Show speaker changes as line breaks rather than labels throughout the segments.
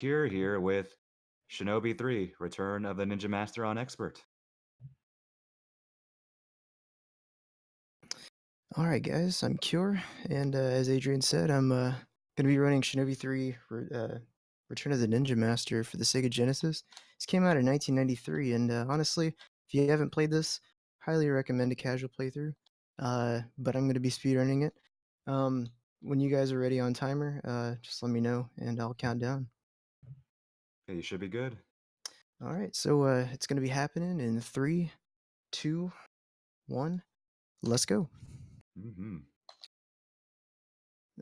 Keaur here with Shinobi 3, Return of the Ninja Master on Expert.
Alright guys, I'm Keaur, and as Adrian said, I'm going to be running Shinobi 3 Return of the Ninja Master for the Sega Genesis. This came out in 1993, and honestly, if you haven't played this, highly recommend a casual playthrough, but I'm going to be speedrunning it. When you guys are ready on timer, just let me know, and I'll count down.
Okay, you should be good.
Alright, so it's going to be happening in 3, 2, 1, let's go.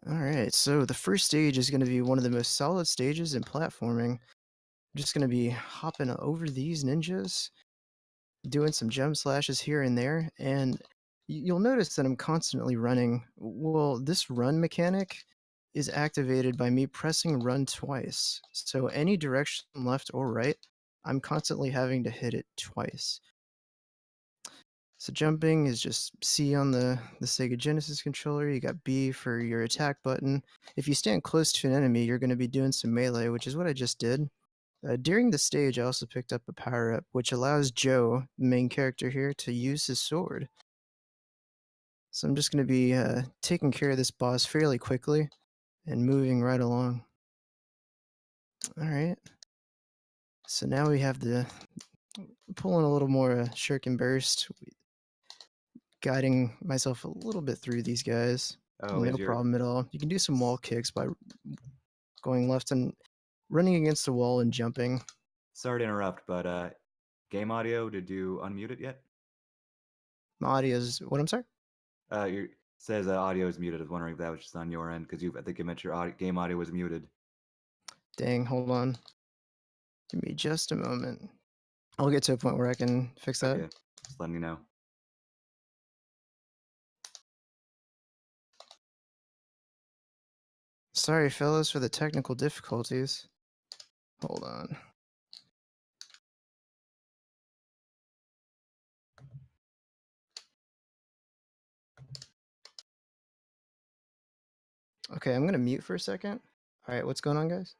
Alright, so the first stage is going to be one of the most solid stages in platforming. I'm just going to be hopping over these ninjas, doing some jump slashes here and there, and you'll notice that I'm constantly running. Well, this run mechanic is activated by me pressing run twice. So any direction left or right, I'm constantly having to hit it twice. So jumping is just C on the Sega Genesis controller. You got B for your attack button. If you stand close to an enemy, you're going to be doing some melee, which is what I just did. During the stage, I also picked up a power-up, which allows Joe, the main character here, to use his sword. So I'm just going to be taking care of this boss fairly quickly and moving right along. Alright. So now we have the pulling a little more shuriken burst, guiding myself a little bit through these guys. No problem at all. You can do some wall kicks by going left and running against the wall and jumping.
Sorry to interrupt, but game audio, did you unmute it yet?
My audio's what? I'm sorry?
It says audio is muted. I was wondering if that was just on your end, because I think you meant your game audio was muted.
Dang, hold on. Give me just a moment. I'll get to a point where I can fix that.
Okay, just letting you know.
Sorry, fellas, for the technical difficulties. Hold on. Okay, I'm going to mute for a second. Alright, what's going on, guys?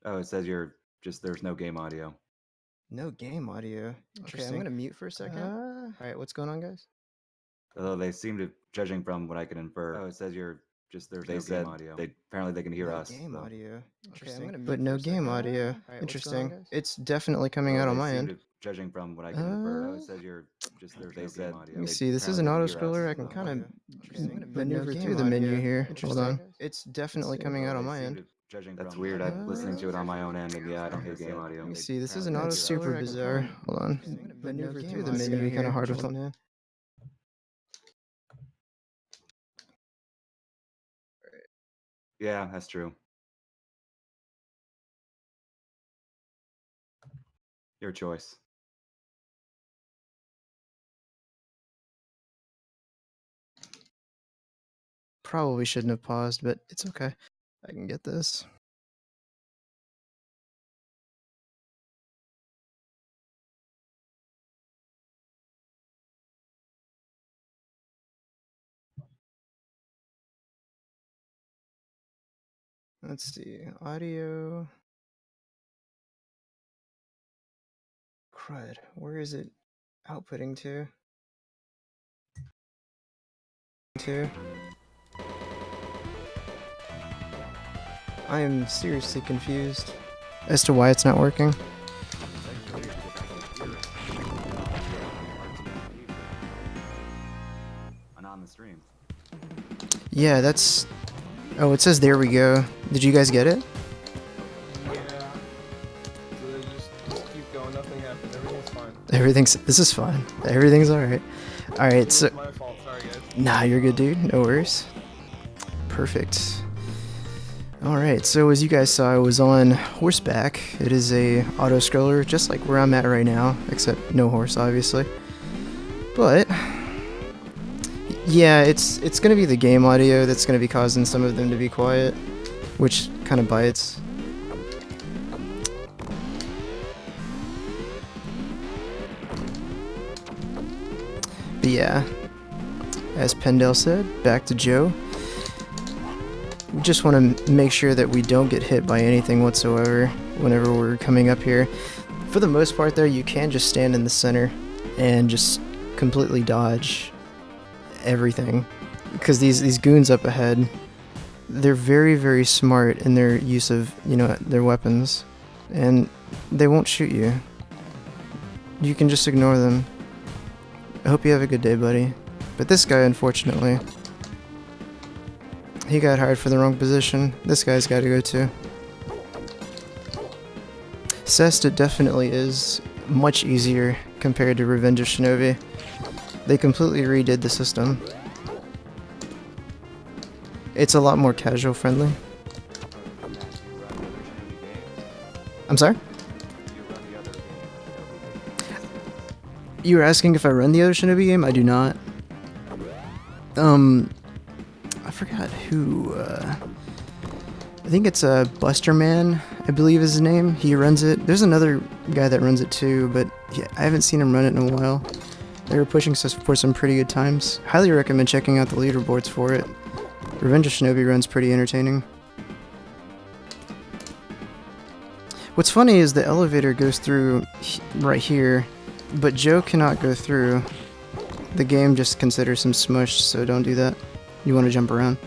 Oh, it says there's no game audio.
No game audio. Okay, I'm going to mute for a second. Alright, what's going on, guys?
Although they seem to, judging from what I can infer, it says there's no game audio. Apparently they can hear us.
Game
so.
audio. Interesting. Okay, but no game audio. Interesting. It's definitely coming out on my end.
Judging from what I can infer, it says there's no game audio.
Let me see. This is an auto scroller. I can kind of maneuver through the menu here. Hold on. It's definitely coming out on my end.
That's weird. I'm listening to it on my own end, and yeah, I don't hear game audio.
Let me see. This is an auto scroller. Super bizarre. Hold on. Maneuver through the menu. Kind of hard with one hand.
Yeah, that's true. Your choice.
Probably shouldn't have paused, but it's okay. I can get this. Let's see. Audio. Crud. Where is it outputting to? I am seriously confused as to why it's not working.
On the stream.
Yeah, that's... Oh, it says there we go. Did you guys get it?
Yeah. So just keep going, nothing happened, everything's fine.
This is fine. Everything's alright. Alright, so...
My fault, sorry guys.
Nah, you're good, dude. No worries. Perfect. Alright, so as you guys saw, I was on horseback. It is a auto-scroller, just like where I'm at right now, except no horse, obviously. But... yeah, it's going to be the game audio that's going to be causing some of them to be quiet, which kind of bites. But yeah, as Pendel said, back to Joe. We just want to make sure that we don't get hit by anything whatsoever whenever we're coming up here. For the most part though, you can just stand in the center and just completely dodge everything. Because these goons up ahead, they're very, very smart in their use of, their weapons. And they won't shoot you. You can just ignore them. I hope you have a good day, buddy. But this guy, unfortunately, he got hired for the wrong position. This guy's got to go too. Cesta definitely is much easier compared to Revenge of Shinobi. They completely redid the system. It's a lot more casual friendly. I'm sorry? You were asking if I run the other Shinobi game? I do not. I forgot who, I think it's Buster Man, I believe is his name. He runs it. There's another guy that runs it too, but I haven't seen him run it in a while. They were pushing for some pretty good times. Highly recommend checking out the leaderboards for it. Revenge of Shinobi runs pretty entertaining. What's funny is the elevator goes through right here, but Joe cannot go through. The game just considers him smushed, so don't do that. You want to jump around.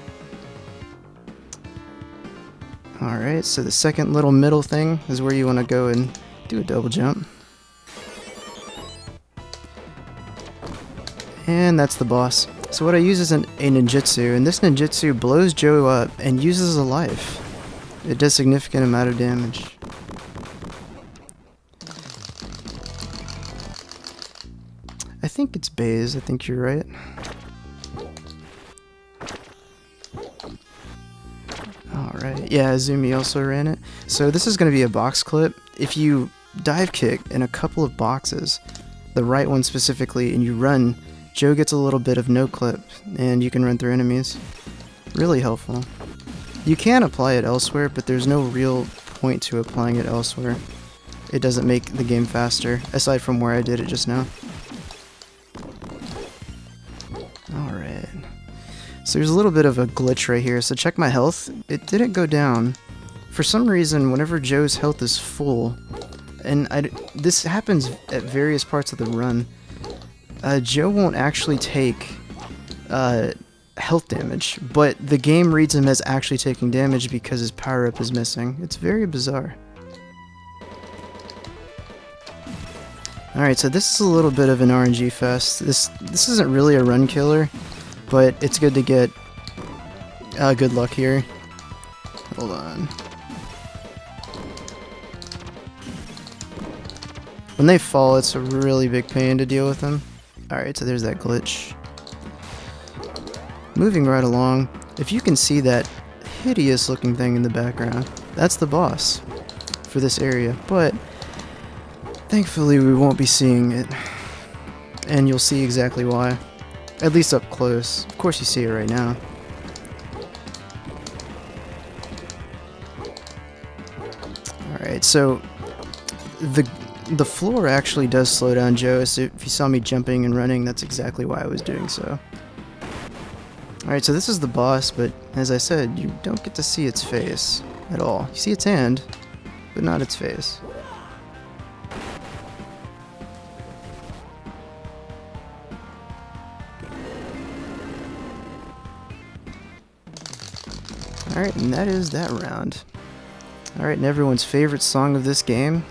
Alright, so the second little middle thing is where you want to go and do a double jump. And that's the boss. So what I use is a ninjutsu, and this ninjutsu blows Joe up and uses a life. It does significant amount of damage. I think it's Baze, I think you're right. Alright, yeah, Azumi also ran it. So this is going to be a box clip. If you dive kick in a couple of boxes, the right one specifically, and you run, Joe gets a little bit of no clip, and you can run through enemies. Really helpful. You can apply it elsewhere, but there's no real point to applying it elsewhere. It doesn't make the game faster, aside from where I did it just now. Alright. So there's a little bit of a glitch right here, so check my health. It didn't go down. For some reason, whenever Joe's health is full, and this happens at various parts of the run, Joe won't actually take health damage, but the game reads him as actually taking damage because his power-up is missing. It's very bizarre. Alright, so this is a little bit of an RNG fest. This isn't really a run killer, but it's good to get good luck here. Hold on. When they fall, it's a really big pain to deal with them. Alright, so there's that glitch. Moving right along, if you can see that hideous looking thing in the background, that's the boss for this area, but thankfully we won't be seeing it, and you'll see exactly why, at least up close. Of course you see it right now. Alright, so the floor actually does slow down Joe, so if you saw me jumping and running, that's exactly why I was doing so. Alright, so this is the boss, but as I said, you don't get to see its face at all. You see its hand, but not its face. Alright, and that is that round. Alright, and everyone's favorite song of this game.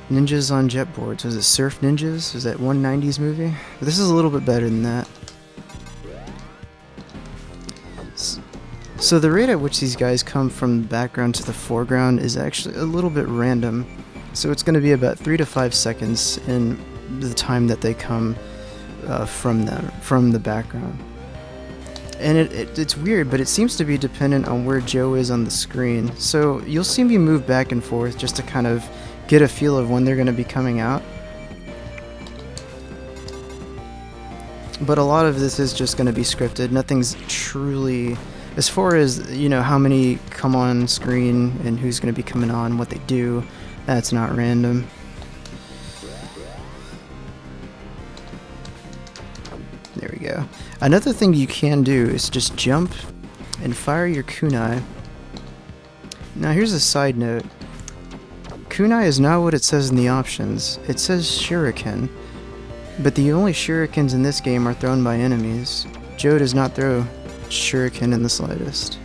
Ninjas on Jetboards. Was it Surf Ninjas? Was that one 90s movie? But this is a little bit better than that. So the rate at which these guys come from the background to the foreground is actually a little bit random. So it's going to be about 3 to 5 seconds in the time that they come from the background. And it's weird, but it seems to be dependent on where Joe is on the screen. So you'll see me move back and forth just to kind of get a feel of when they're going to be coming out. But a lot of this is just going to be scripted. Nothing's truly, as far as, you know, how many come on screen and who's going to be coming on, what they do, that's not random. There we go. Another thing you can do is just jump and fire your kunai. Now here's a side note. Kunai is not what it says in the options. It says shuriken, but the only shurikens in this game are thrown by enemies. Joe does not throw shuriken in the slightest.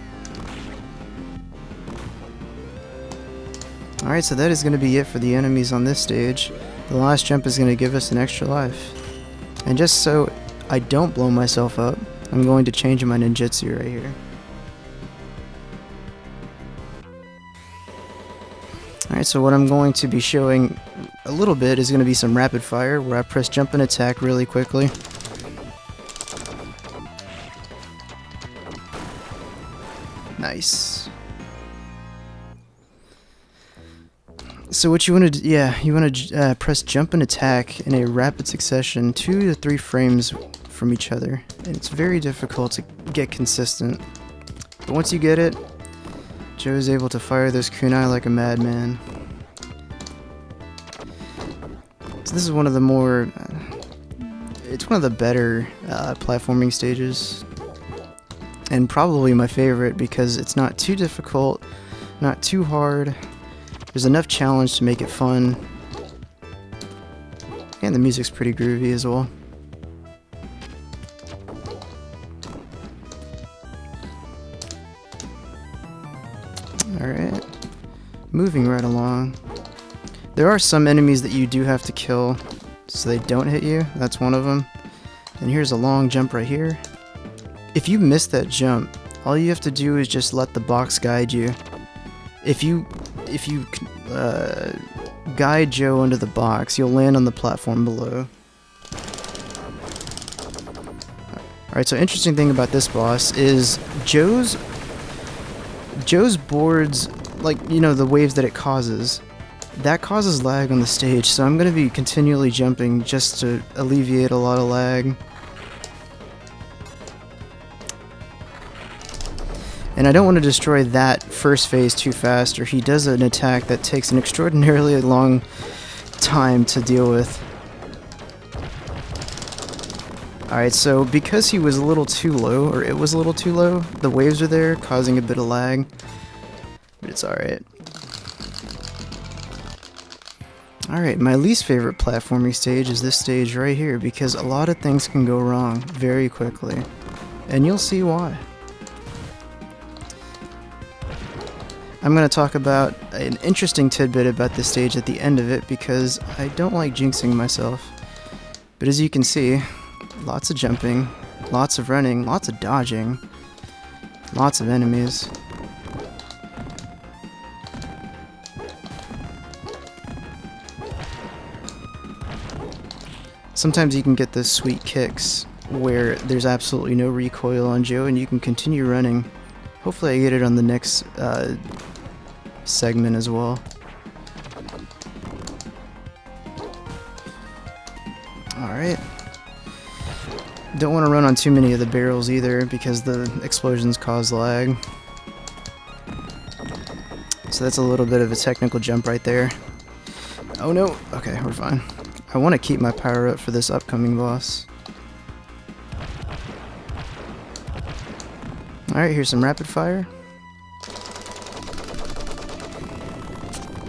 Alright, so that is going to be it for the enemies on this stage. The last jump is going to give us an extra life. And just so I don't blow myself up, I'm going to change my ninjutsu right here. Alright, so what I'm going to be showing a little bit is going to be some rapid fire, where I press jump and attack really quickly. Nice. So what you want to do, you want to press jump and attack in a rapid succession, 2 to 3 frames from each other. And it's very difficult to get consistent. But once you get it, Joe is able to fire those kunai like a madman. So this is one of the more, it's one of the better platforming stages. And probably my favorite because it's not too difficult, not too hard. There's enough challenge to make it fun. And the music's pretty groovy as well. Alright. Moving right along. There are some enemies that you do have to kill so they don't hit you. That's one of them. And here's a long jump right here. If you miss that jump, all you have to do is just let the box guide you. If you guide Joe under the box, you'll land on the platform below. Alright, so interesting thing about this boss is Joe's boards, like, you know, the waves that it causes, that causes lag on the stage, so I'm going to be continually jumping just to alleviate a lot of lag. And I don't want to destroy that first phase too fast, or he does an attack that takes an extraordinarily long time to deal with. Alright, so because he was a little too low, or it was a little too low, the waves are there, causing a bit of lag. But it's alright. Alright, my least favorite platforming stage is this stage right here, because a lot of things can go wrong very quickly. And you'll see why. I'm going to talk about an interesting tidbit about this stage at the end of it because I don't like jinxing myself. But as you can see, lots of jumping, lots of running, lots of dodging, lots of enemies. Sometimes you can get those sweet kicks where there's absolutely no recoil on Joe and you can continue running. Hopefully I get it on the next segment as well. Alright. Don't want to run on too many of the barrels either because the explosions cause lag. So that's a little bit of a technical jump right there. Oh no! Okay, we're fine. I want to keep my power up for this upcoming boss. Alright, here's some rapid fire.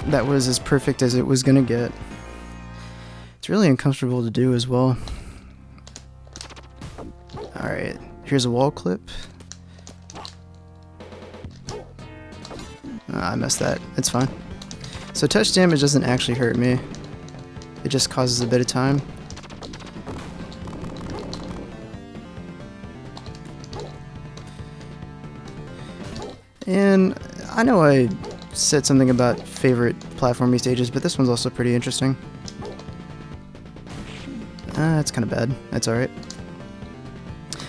That was as perfect as it was gonna get. It's really uncomfortable to do as well. Alright, here's a wall clip. I messed that. It's fine. So touch damage doesn't actually hurt me. It just causes a bit of time. And I know I said something about favorite platforming stages, but this one's also pretty interesting. It's kind of bad. That's alright.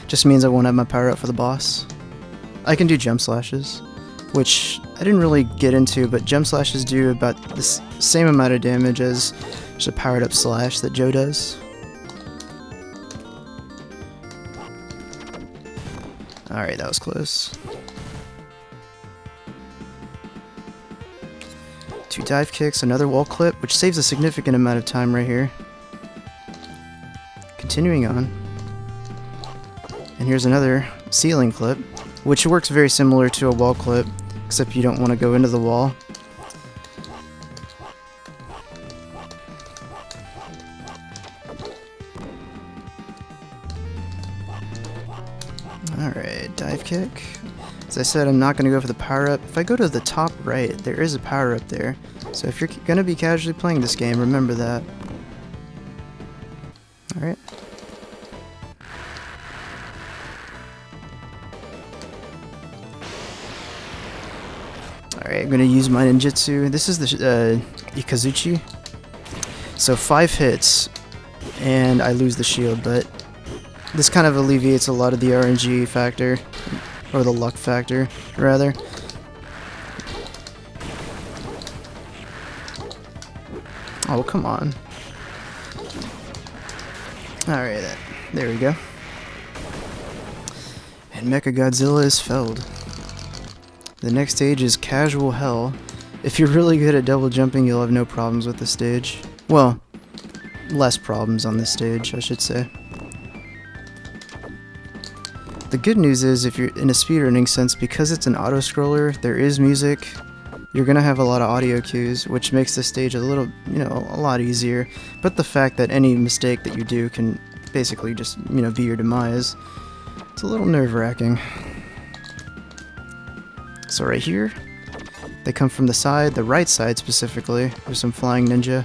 Just means I won't have my power up for the boss. I can do jump slashes, which I didn't really get into, but jump slashes do about the same amount of damage as just a powered up slash that Joe does. Alright, that was close. 2 dive kicks, another wall clip, which saves a significant amount of time right here. Continuing on. And here's another ceiling clip, which works very similar to a wall clip, except you don't want to go into the wall. Alright, dive kick. As I said, I'm not going to go for the power-up. If I go to the top right, there is a power-up there. So if you're going to be casually playing this game, remember that. Alright. Alright, I'm going to use my ninjutsu. This is the Ikazuchi. So 5 hits, and I lose the shield, but this kind of alleviates a lot of the RNG factor, or the luck factor, rather. Oh, come on. Alright, there we go. And Mechagodzilla is felled. The next stage is Casual Hell. If you're really good at double jumping, you'll have no problems with this stage. Well, less problems on this stage, I should say. The good news is, if you're in a speedrunning sense, because it's an auto-scroller, there is music, you're gonna have a lot of audio cues, which makes this stage a little, a lot easier. But the fact that any mistake that you do can basically just, be your demise, it's a little nerve-wracking. So right here, they come from the side, the right side specifically. There's some flying ninja.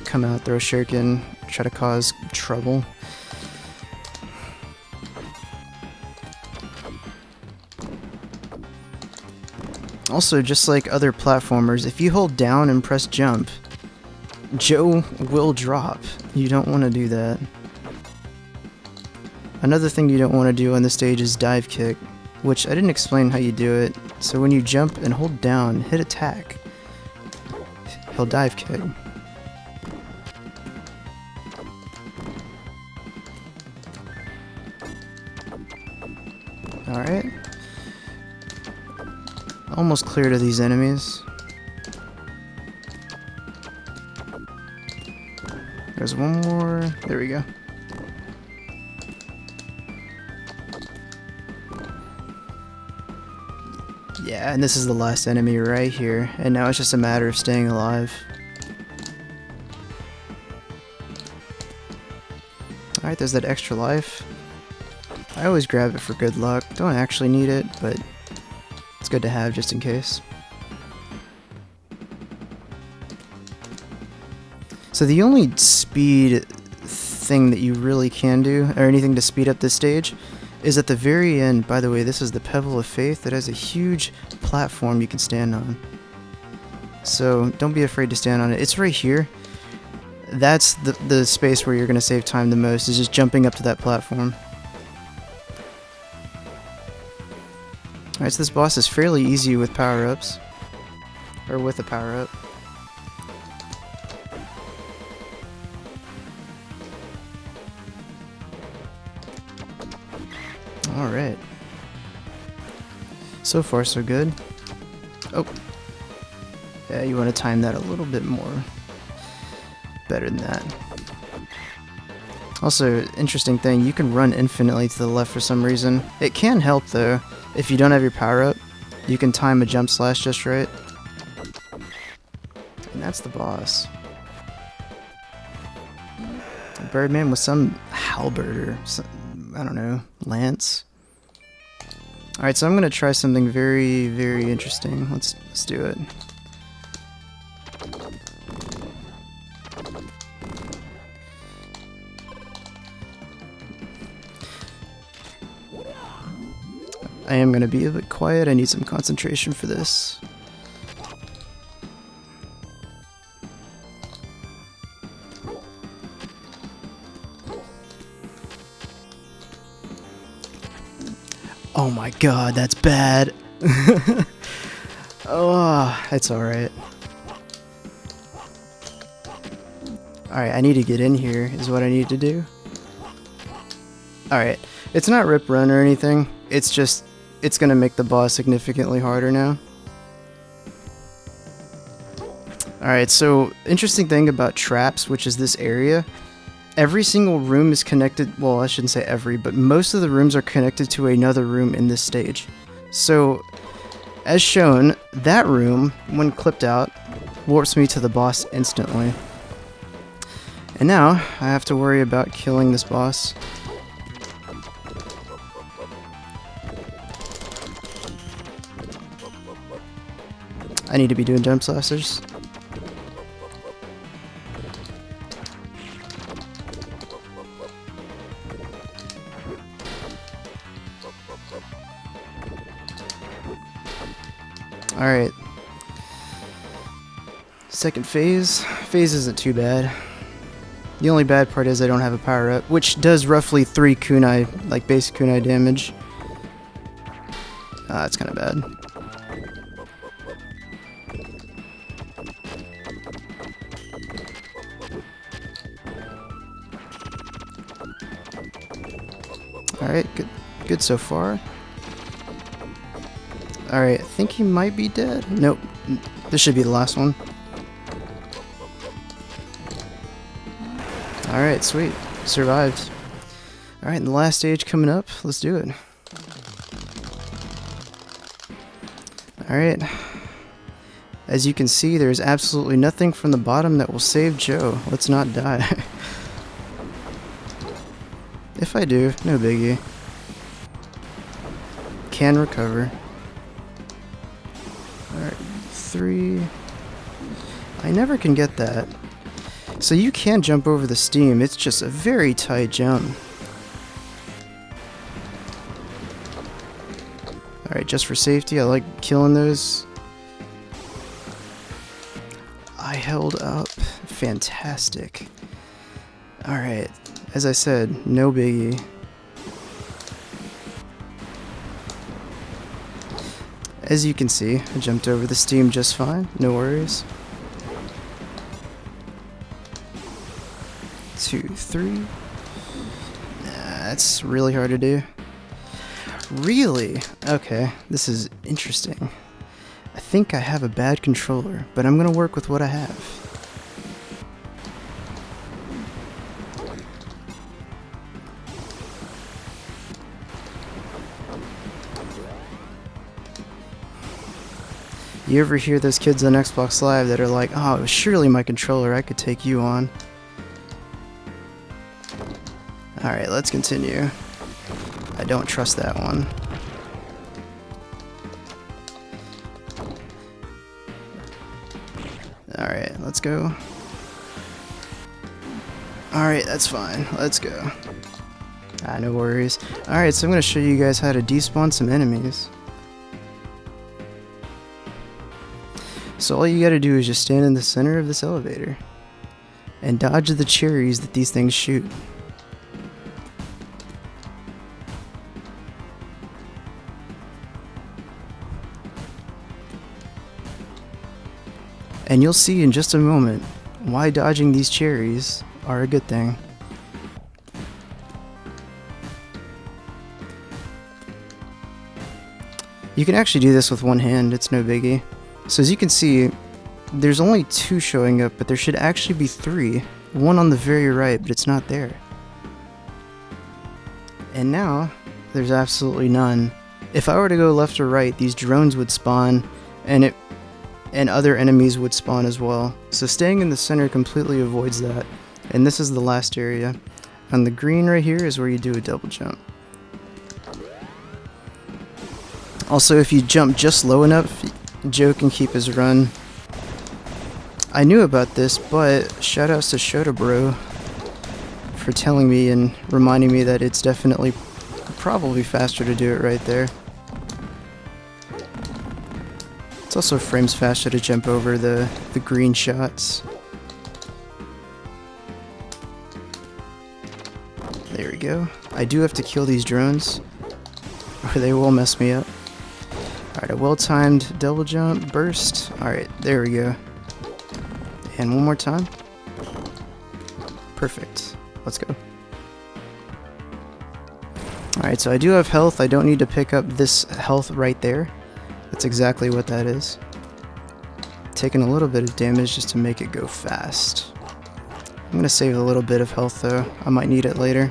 Come out, throw a shuriken, try to cause trouble. Also, just like other platformers, if you hold down and press jump, Joe will drop. You don't want to do that. Another thing you don't want to do on this stage is dive kick, which I didn't explain how you do it. So when you jump and hold down, hit attack, he'll dive kick. Alright. Almost clear to these enemies. There's one more. There we go. Yeah, and this is the last enemy right here. And now it's just a matter of staying alive. Alright, there's that extra life. I always grab it for good luck. Don't actually need it, but it's good to have just in case. So the only speed thing that you really can do, or anything to speed up this stage, is at the very end. By the way, this is the Pebble of Faith that has a huge platform you can stand on. So don't be afraid to stand on it. It's right here. That's the space where you're going to save time the most, is just jumping up to that platform. Alright, so this boss is fairly easy with power-ups. Or with a power-up. Alright. So far, so good. Oh. Yeah, you want to time that a little bit more. Better than that. Also, interesting thing, you can run infinitely to the left for some reason. It can help though. If you don't have your power up, you can time a jump slash just right. And that's the boss. Birdman with some halberd or some, I don't know, lance. Alright, so I'm gonna try something very, very interesting. Let's do it. I am going to be a bit quiet. I need some concentration for this. Oh my god, that's bad. Oh, it's alright. Alright, I need to get in here is what I need to do. Alright, it's not rip run or anything. It's just, it's going to make the boss significantly harder now. Alright, so interesting thing about traps, which is this area, every single room is connected. Well, I shouldn't say every, but most of the rooms are connected to another room in this stage. So, as shown, that room, when clipped out, warps me to the boss instantly. And now, I have to worry about killing this boss. I need to be doing jump slashes. Alright. Second phase. Phase isn't too bad. The only bad part is I don't have a power up, which does roughly 3 kunai, like basic kunai damage. That's kind of bad. Alright, good so far. Alright, I think he might be dead. Nope, this should be the last one. Alright, sweet. Survived. Alright, the last stage coming up. Let's do it. Alright. As you can see, there's absolutely nothing from the bottom that will save Joe. Let's not die. If I do, no biggie. Can recover. Alright, 3. I never can get that. So you can jump over the steam, it's just a very tight jump. Alright, just for safety, I like killing those. I held up. Fantastic. Alright, as I said, no biggie. As you can see, I jumped over the steam just fine, no worries. 2, 3. That's really hard to do. Really? Okay, this is interesting. I think I have a bad controller, but I'm gonna work with what I have. You ever hear those kids on Xbox Live that are like, oh, surely my controller, I could take you on. Alright, let's continue. I don't trust that one. Alright, let's go. Alright, that's fine. Let's go. No worries. Alright, so I'm going to show you guys how to despawn some enemies. So all you gotta do is just stand in the center of this elevator and dodge the cherries that these things shoot. And you'll see in just a moment why dodging these cherries are a good thing. You can actually do this with one hand, it's no biggie. So as you can see, there's only 2 showing up, but there should actually be 3. One on the very right, but it's not there. And now, there's absolutely none. If I were to go left or right, these drones would spawn, and other enemies would spawn as well. So staying in the center completely avoids that. And this is the last area. On the green right here is where you do a double jump. Also, if you jump just low enough, Joe can keep his run. I knew about this, but shoutouts to Shota Bro for telling me and reminding me that it's definitely probably faster to do it right there. It's also frames faster to jump over the green shots. There we go. I do have to kill these drones, or they will mess me up. Alright, a well-timed double jump, burst. Alright, there we go. And one more time. Perfect. Let's go. Alright, so I do have health. I don't need to pick up this health right there. That's exactly what that is. Taking a little bit of damage just to make it go fast. I'm gonna save a little bit of health though. I might need it later.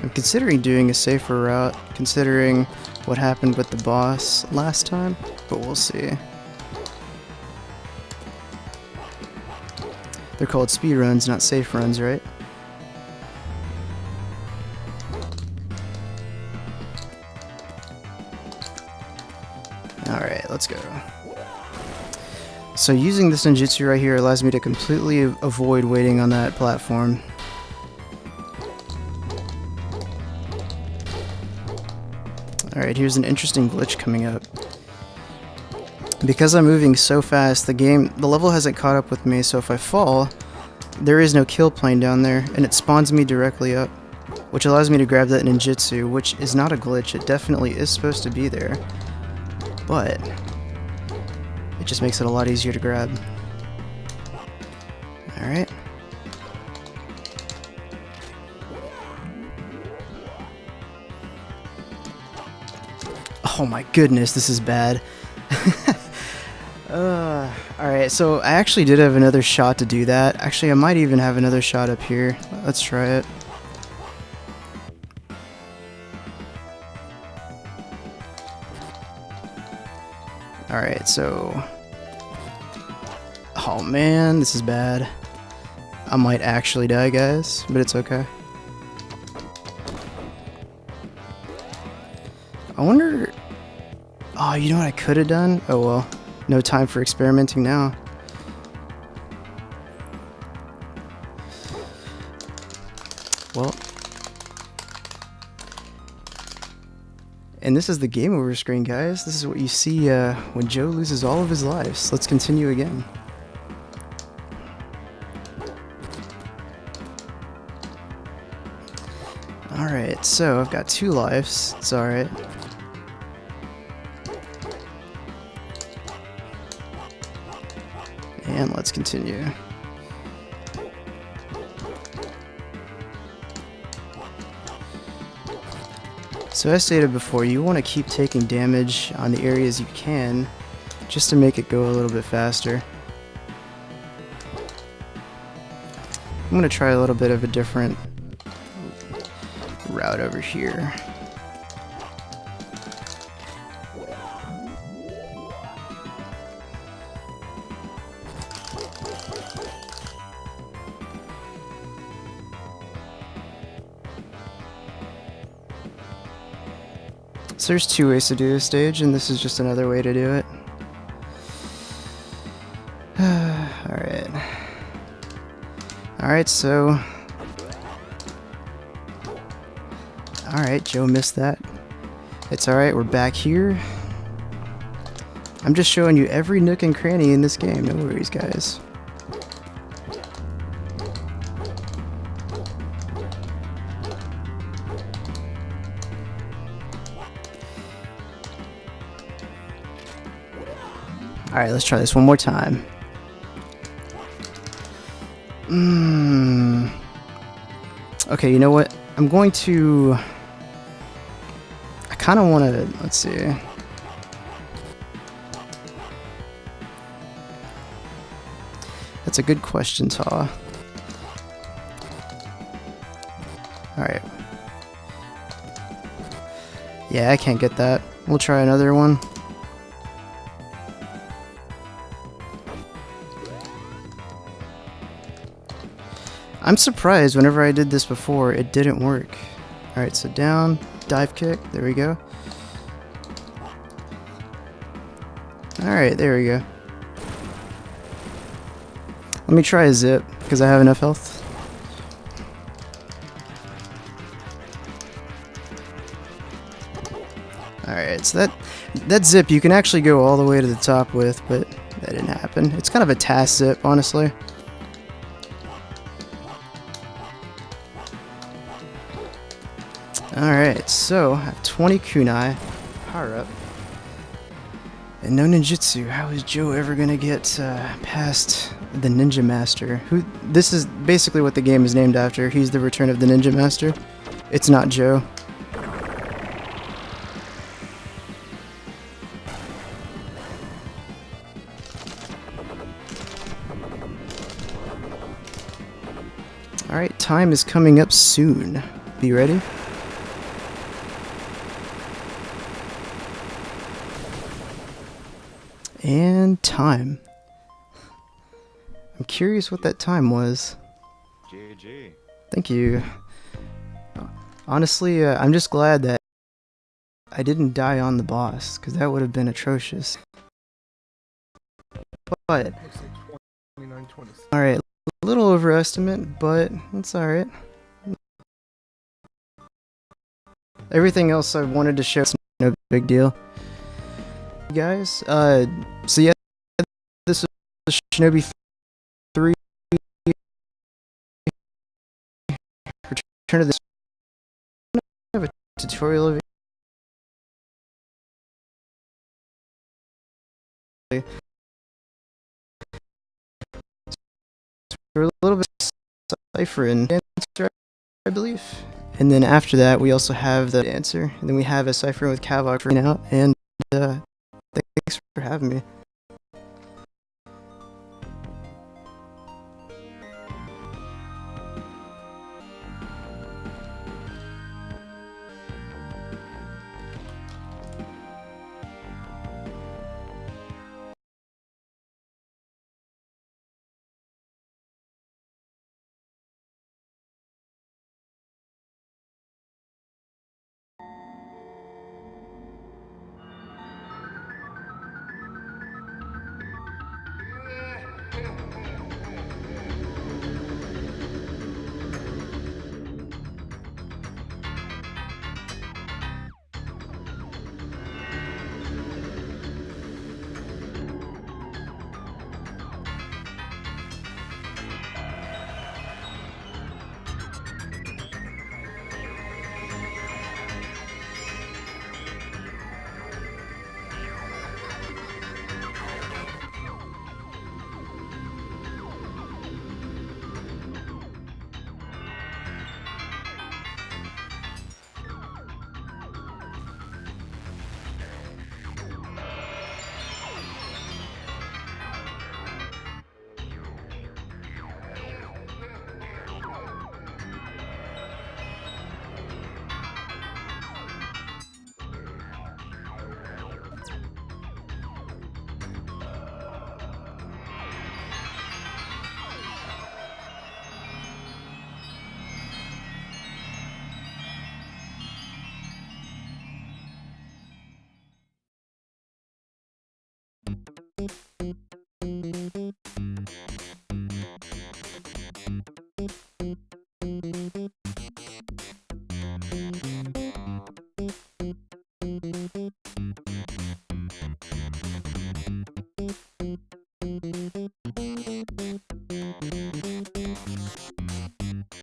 I'm considering doing a safer route, considering what happened with the boss last time, but we'll see. They're called speed runs, not safe runs, right? Alright, let's go. So using this ninjutsu right here allows me to completely avoid waiting on that platform. Alright, here's an interesting glitch coming up. Because I'm moving so fast, the level hasn't caught up with me, so if I fall, there is no kill plane down there, and it spawns me directly up, which allows me to grab that ninjutsu, which is not a glitch. It definitely is supposed to be there, but it just makes it a lot easier to grab. Alright. Oh my goodness, this is bad. Alright, so I actually did have another shot to do that. Actually, I might even have another shot up here. Let's try it. Alright, so... Oh man, this is bad. I might actually die, guys, but it's okay. I wonder... Oh, you know what I could have done? Oh well. No time for experimenting now. Well. And this is the game over screen, guys. This is what you see when Joe loses all of his lives. Let's continue again. Alright, so I've got 2 lives. It's alright. And let's continue. So as stated before, you want to keep taking damage on the areas you can, just to make it go a little bit faster. I'm going to try a little bit of a different route over here. So there's 2 ways to do this stage, and this is just another way to do it. Alright. Alright, so... Alright, Joe missed that. It's alright, we're back here. I'm just showing you every nook and cranny in this game, no worries, guys. Alright, let's try this one more time. Okay, you know what? I'm going to... I kind of want to... Let's see. That's a good question, Taw. Alright. Yeah, I can't get that. We'll try another one. I'm surprised whenever I did this before, it didn't work. Alright, so down, dive kick, there we go. Alright, there we go. Let me try a zip, because I have enough health. Alright, so that zip you can actually go all the way to the top with, but that didn't happen. It's kind of a task zip, honestly. Alright, so I have 20 kunai, power up, and no ninjutsu. How is Joe ever gonna get past the Ninja Master? This is basically what the game is named after. He's the return of the Ninja Master. It's not Joe. Alright, time is coming up soon. Be ready? And time. I'm curious what that time was.
GG.
Thank you. Honestly, I'm just glad that I didn't die on the boss, because that would have been atrocious. But,
Looks like 29, 26.
alright, a little overestimate, but it's alright. Everything else I wanted to show is no big deal. Guys, so yeah, this was Shinobi 3 Return of the... I have a tutorial of it. We're a little bit cipher and dancer, I believe. And then after that, we also have the dancer. And then we have a cipher with Keaur for now. And thanks for having me.